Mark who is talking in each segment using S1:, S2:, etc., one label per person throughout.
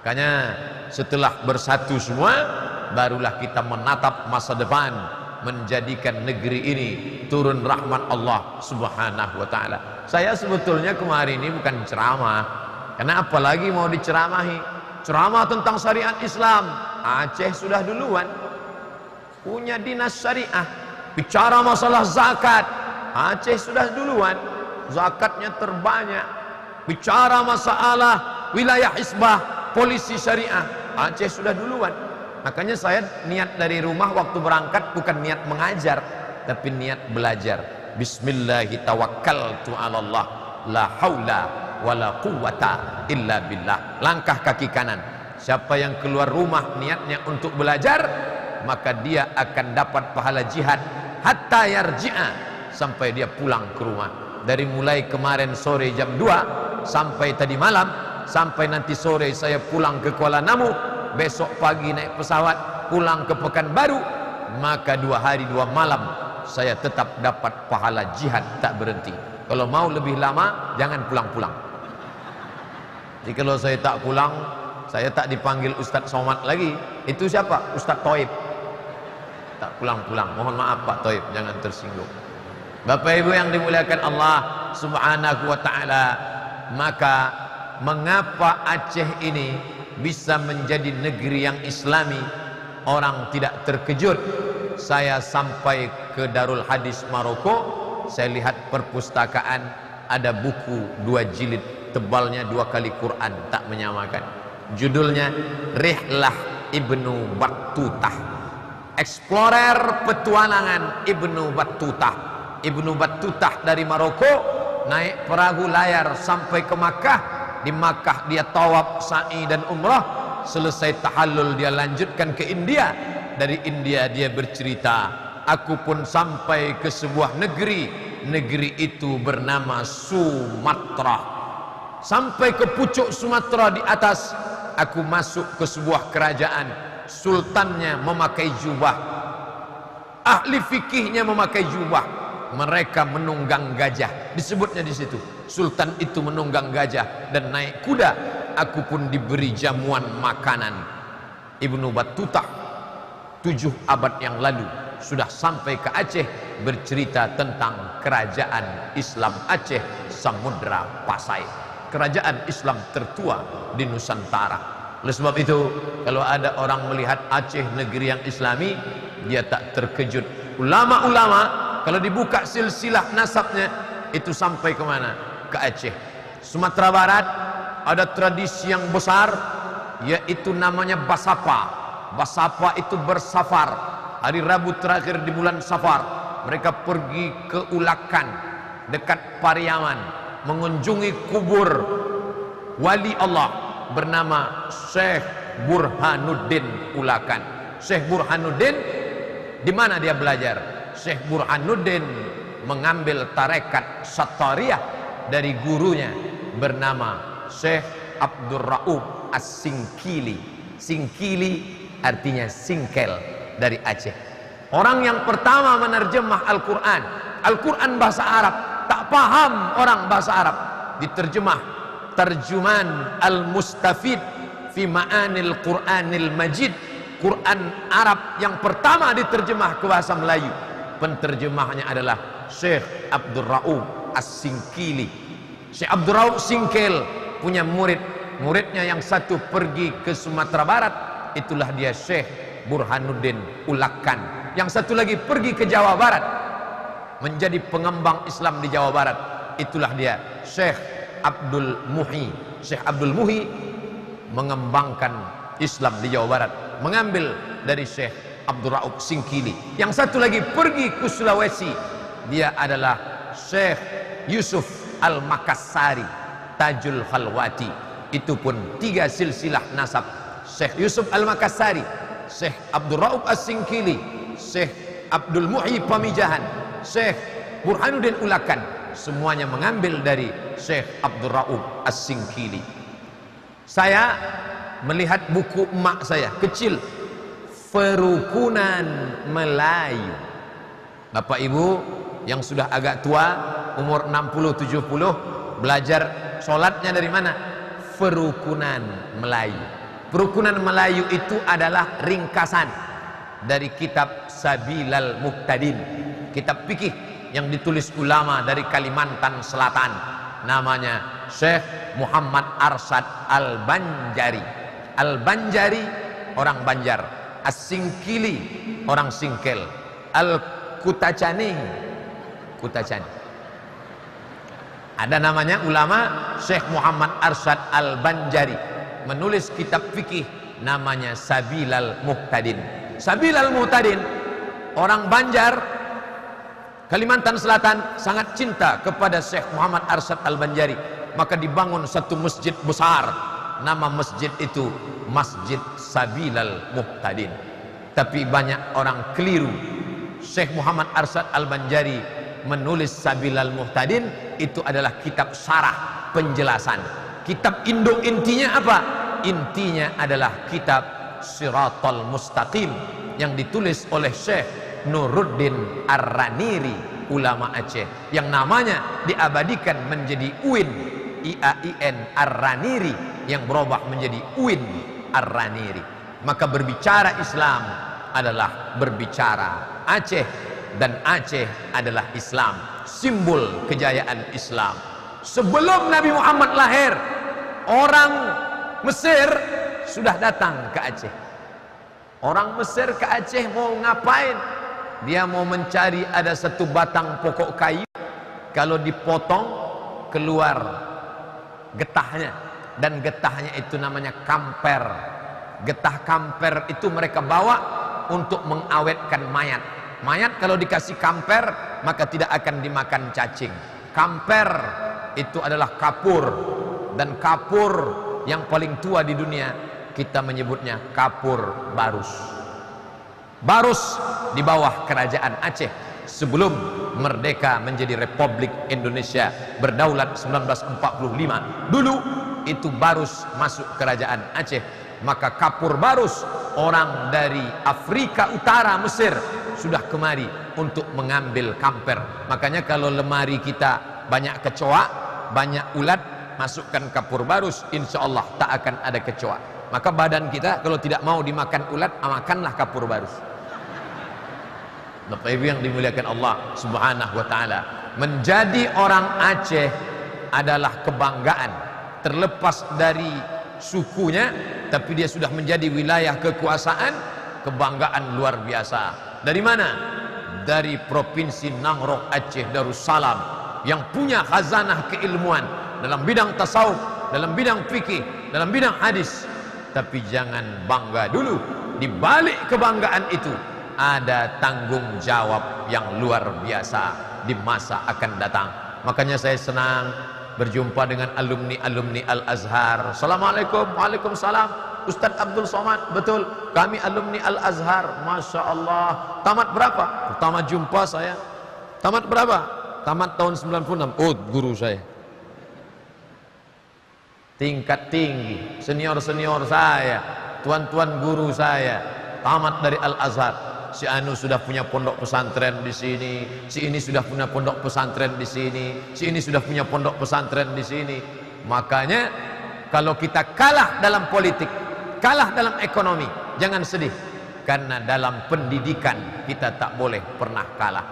S1: Makanya setelah bersatu semua, barulah kita menatap masa depan, menjadikan negeri ini turun rahmat Allah Subhanahu wa ta'ala. Saya sebetulnya kemarin ini bukan ceramah, karena apalagi mau diceramahi. Ceramah tentang syariat Islam, Aceh sudah duluan punya dinas syariah. Bicara masalah zakat, Aceh sudah duluan, zakatnya terbanyak. Bicara masalah wilayah hisbah, polisi syariah, Aceh sudah duluan. Makanya saya niat dari rumah waktu berangkat bukan niat mengajar, tapi niat belajar. Bismillahirrahmanirrahim, la haula wala quwwata illa billah. Langkah kaki kanan. Siapa yang keluar rumah niatnya untuk belajar, maka dia akan dapat pahala jihad hatta yarji'a, sampai dia pulang ke rumah. Dari mulai kemarin sore jam 2 sampai tadi malam, sampai nanti sore saya pulang ke Kuala Namu, besok pagi naik pesawat pulang ke Pekanbaru, maka 2 hari 2 malam saya tetap dapat pahala jihad tak berhenti. Kalau mau lebih lama jangan pulang-pulang. Jadi kalau saya tak pulang, saya tak dipanggil Ustadz Somad lagi. Itu siapa? Ustadz Toib. Tak pulang-pulang. Mohon maaf Pak Toib, jangan tersinggung. Bapak Ibu yang dimuliakan Allah Subhanahu wa ta'ala, maka mengapa Aceh ini bisa menjadi negeri yang islami? Orang tidak terkejut. Saya sampai ke Darul Hadis Maroko, saya lihat perpustakaan, ada buku 2 jilid, tebalnya 2 kali Quran, tak menyamakan. Judulnya Rihlah Ibnu Battutah, Explorer Petualangan Ibnu Battutah. Ibnu Battutah dari Maroko naik perahu layar sampai ke Makkah. Di Makkah dia tawaf, sa'i dan umrah. Selesai tahallul dia lanjutkan ke India. Dari India dia bercerita, aku pun sampai ke sebuah negeri. Negeri itu bernama Sumatra. Sampai ke pucuk Sumatera di atas, aku masuk ke sebuah kerajaan. Sultannya memakai jubah, ahli fikihnya memakai jubah. Mereka menunggang gajah, disebutnya di situ. Sultan itu menunggang gajah dan naik kuda. Aku pun diberi jamuan makanan. Ibnu Battutah 7 abad yang lalu sudah sampai ke Aceh, bercerita tentang kerajaan Islam Aceh Samudra Pasai, kerajaan Islam tertua di Nusantara. Oleh sebab itu, kalau ada orang melihat Aceh negeri yang islami, dia tak terkejut. Ulama-ulama kalau dibuka silsilah nasabnya, itu sampai ke mana? Ke Aceh. Sumatera Barat ada tradisi yang besar, yaitu namanya Basapa. Basapa itu bersafar. Hari Rabu terakhir di bulan Safar, mereka pergi ke Ulakan dekat Pariaman, mengunjungi kubur wali Allah bernama Syekh Burhanuddin Ulakan. Syekh Burhanuddin, di mana dia belajar? Syekh Burhanuddin mengambil tarekat Sattariyah dari gurunya bernama Syekh Abdul Raub As-Singkili. Singkili artinya singkel dari Aceh. Orang yang pertama menerjemah Al-Quran. Al-Quran bahasa Arab, tak paham orang bahasa Arab. Diterjemah Terjuman Al-Mustafid fi Ma'anil Quranil Majid. Quran Arab yang pertama diterjemah ke bahasa Melayu. Penterjemahnya adalah Syekh Abdul Raub As-Singkili. Syekh Abdul Raub Singkel punya murid. Muridnya yang satu pergi ke Sumatera Barat, itulah dia Syekh Burhanuddin Ulakan. Yang satu lagi pergi ke Jawa Barat, menjadi pengembang Islam di Jawa Barat, itulah dia Syekh Abdul Muhi. Syekh Abdul Muhi mengembangkan Islam di Jawa Barat, mengambil dari Syekh Abdul Raub Singkili. Yang satu lagi pergi ke Sulawesi, dia adalah Syekh Yusuf Al-Makassari Tajul Khalwati. Itu pun 3 silsilah nasab. Syekh Yusuf Al-Makassari, Syekh Abdul Raub As-Singkili, Syekh Abdul Muhi Pamijahan, Syekh Burhanuddin Ulakan, semuanya mengambil dari Syekh Abdul Raub As-Singkili. Saya melihat buku emak saya kecil, Perukunan Melayu. Bapak Ibu yang sudah agak tua, umur 60-70, belajar sholatnya dari mana? Perukunan Melayu. Perukunan Melayu itu adalah ringkasan dari kitab Sabilal Muhtadin, kitab fikih yang ditulis ulama dari Kalimantan Selatan, namanya Syekh Muhammad Arsyad Al-Banjari. Al-Banjari orang Banjar, As-Singkili orang Singkel, Al-Kutacani Kutacani. Ada namanya ulama Syekh Muhammad Arsyad Al-Banjari menulis kitab fikih namanya Sabilal Muhtadin. Sabilal Muhtadin, orang Banjar Kalimantan Selatan sangat cinta kepada Syekh Muhammad Arsyad Al-Banjari, maka dibangun satu masjid besar, nama masjid itu Masjid Sabilal Muhtadin. Tapi banyak orang keliru. Syekh Muhammad Arsyad Al-Banjari menulis Sabilal Muhtadin itu adalah kitab syarah, penjelasan. Kitab induk intinya apa? Intinya adalah kitab Siratal Mustaqim yang ditulis oleh Syekh Nuruddin Ar-Raniri, ulama Aceh, yang namanya diabadikan menjadi UIN, IAIN Ar-Raniri, yang berubah menjadi UIN Ar-Raniri. Maka berbicara Islam adalah berbicara Aceh, dan Aceh adalah Islam, simbol kejayaan Islam. Sebelum Nabi Muhammad lahir, orang Mesir sudah datang ke Aceh. Orang Mesir ke Aceh mau ngapain? Dia mau mencari ada satu batang pokok kayu, kalau dipotong keluar getahnya, dan getahnya itu namanya kamper. Getah kamper itu mereka bawa untuk mengawetkan mayat. Mayat kalau dikasih kamper maka tidak akan dimakan cacing. Kamper itu adalah kapur, dan kapur yang paling tua di dunia kita menyebutnya kapur Barus. Barus di bawah kerajaan Aceh sebelum merdeka menjadi Republik Indonesia berdaulat 1945. Dulu itu Barus masuk kerajaan Aceh, maka kapur Barus orang dari Afrika Utara, Mesir, sudah kemari untuk mengambil kamper. Makanya kalau lemari kita banyak kecoa, banyak ulat, masukkan kapur Barus, insya Allah tak akan ada kecoa. Maka badan kita kalau tidak mau dimakan ulat, makanlah kapur Barus. Bapak Ibu yang dimuliakan Allah Subhanahu wa taala, menjadi orang Aceh adalah kebanggaan, terlepas dari sukunya, tapi dia sudah menjadi wilayah kekuasaan, kebanggaan luar biasa. Dari mana? Dari provinsi Nangrok Aceh Darussalam, yang punya khazanah keilmuan dalam bidang tasawuf, dalam bidang fikih, dalam bidang hadis. Tapi jangan bangga dulu, di balik kebanggaan itu ada tanggung jawab yang luar biasa di masa akan datang. Makanya saya senang berjumpa dengan alumni Al-Azhar. Assalamualaikum. Waalaikumsalam. Ustadz Abdul Somad. Betul, kami alumni Al-Azhar. Masya Allah. Tamat berapa? Pertama jumpa saya. Tamat berapa? Tamat tahun 96. Oh, guru saya tingkat tinggi, senior-senior saya, tuan-tuan guru saya tamat dari Al-Azhar. Si anu sudah punya pondok pesantren di sini, si ini sudah punya pondok pesantren di sini, si ini sudah punya pondok pesantren di sini. Makanya kalau kita kalah dalam politik, kalah dalam ekonomi, jangan sedih, karena dalam pendidikan kita tak boleh pernah kalah.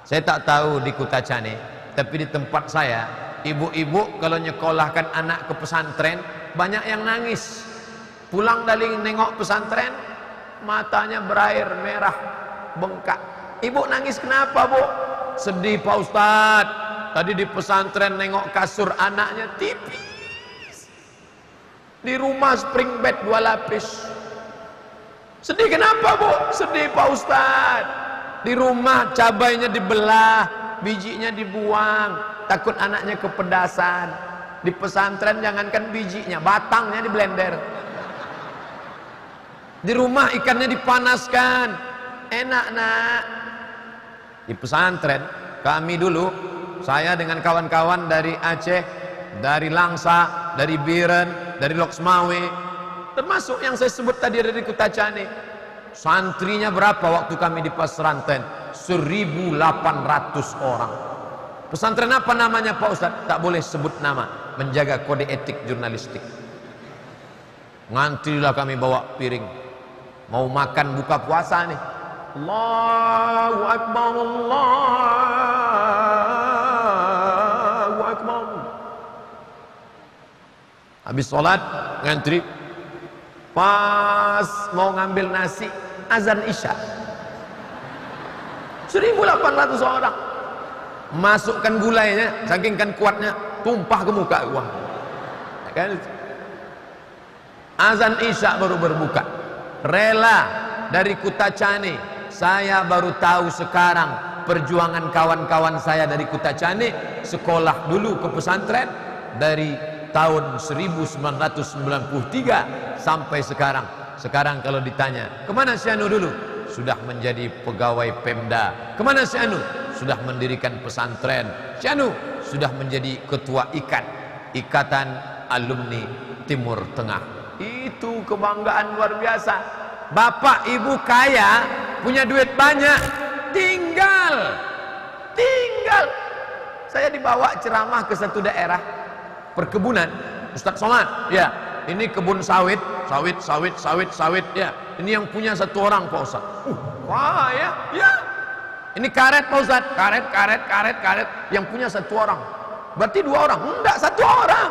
S1: Saya tak tahu di Kutacane, tapi di tempat saya, ibu-ibu kalau nyekolahkan anak ke pesantren banyak yang nangis. Pulang dari nengok pesantren, matanya berair merah, bengkak. Ibu nangis kenapa, Bu? Sedih Pak Ustadz, tadi di pesantren nengok kasur anaknya tipis, di rumah spring bed 2 lapis. Sedih kenapa, Bu? Sedih Pak Ustadz, di rumah cabainya dibelah, bijinya dibuang, takut anaknya kepedasan. Di pesantren jangankan bijinya, batangnya di blender. Di rumah ikannya dipanaskan, enak nak. Di pesantren kami dulu, saya dengan kawan-kawan dari Aceh, dari Langsa, dari Biren, dari Loksmawe, termasuk yang saya sebut tadi dari Kutacane. Santrinya berapa waktu kami di pesantren? 1.800 orang. Pesantren apa namanya Pak Ustadz? Tak boleh sebut nama, menjaga kode etik jurnalistik. Ngantrilah kami bawa piring, mau makan buka puasa nih. Allahu Akbar, Allahu Akbar. Habis sholat ngantri, pas mau ngambil nasi azan isya. 1.800 orang. Masukkan gulainya, saking kan kuatnya, tumpah ke muka gua. Kan? Azan isya baru berbuka. Rela dari Kutacani. Saya baru tahu sekarang perjuangan kawan-kawan saya dari Kutacani sekolah dulu ke pesantren dari tahun 1993 sampai sekarang. Sekarang kalau ditanya, kemana si Anu dulu? Sudah menjadi pegawai Pemda. Kemana si Anu? Sudah mendirikan pesantren. Si Anu sudah menjadi ketua Ikatan Alumni Timur Tengah. Itu kebanggaan luar biasa. Bapak ibu kaya, punya duit banyak, tinggal. Saya dibawa ceramah ke satu daerah perkebunan. Ustaz Somad, ya, ini kebun sawit, ya. Ini yang punya satu orang Pak Ustaz. Wah ya. Ini karet Pak Ustaz, karet. Yang punya satu orang. Berarti 2 orang? Enggak, 1 orang.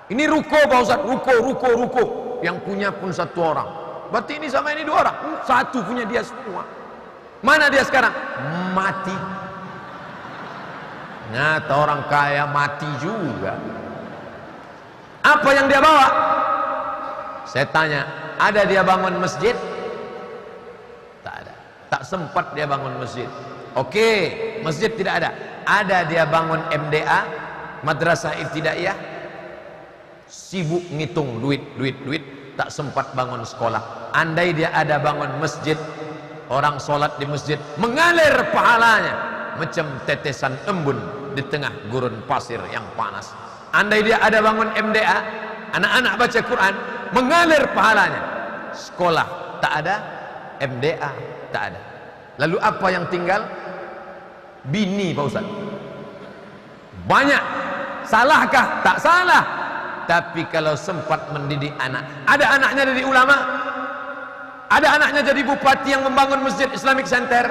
S1: Ini ruko Pak Ustaz, ruko. Yang punya pun 1 orang. Berarti ini sama ini 2 orang. 1 punya dia semua. Mana dia sekarang? Mati. Nyata orang kaya mati juga. Apa yang dia bawa? Saya tanya, ada dia bangun masjid? Tak ada. Tak sempat dia bangun masjid. Oke, masjid tidak ada. Ada dia bangun MDA, Madrasah Ibtidaiyah. Sibuk ngitung duit. Tak sempat bangun sekolah. Andai dia ada bangun masjid, orang sholat di masjid mengalir pahalanya macam tetesan embun di tengah gurun pasir yang panas. Andai dia ada bangun MDA, anak-anak baca Quran, mengalir pahalanya. Sekolah tak ada, MDA tak ada. Lalu apa yang tinggal? Bini Pak Ustaz. Banyak. Salahkah? Tak salah. Tapi kalau sempat mendidik anak, ada anaknya jadi ulama, ada anaknya jadi bupati yang membangun masjid Islamic Center,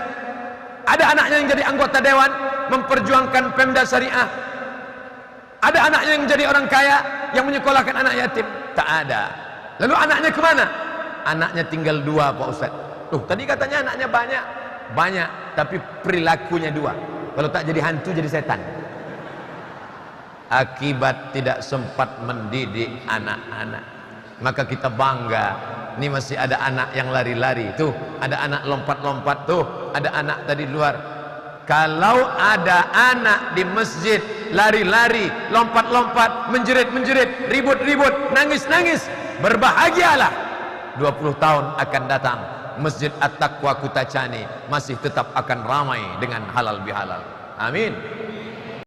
S1: ada anaknya yang jadi anggota dewan memperjuangkan Pemda Syariah, ada anaknya yang jadi orang kaya yang menyekolahkan anak yatim. Tak ada. Lalu anaknya kemana? Anaknya tinggal 2 Pak Ustaz. Tadi katanya anaknya banyak, tapi perilakunya 2. Kalau tak jadi hantu, jadi setan. Akibat tidak sempat mendidik anak-anak. Maka kita bangga, ini masih ada anak yang lari-lari tuh, ada anak lompat-lompat tuh, ada anak tadi luar. Kalau ada anak di masjid lari-lari, lompat-lompat, menjerit-menjerit, ribut-ribut, nangis-nangis, berbahagialah. 20 tahun akan datang, Masjid At-Taqwa Kutacani masih tetap akan ramai dengan halal bihalal. Amin.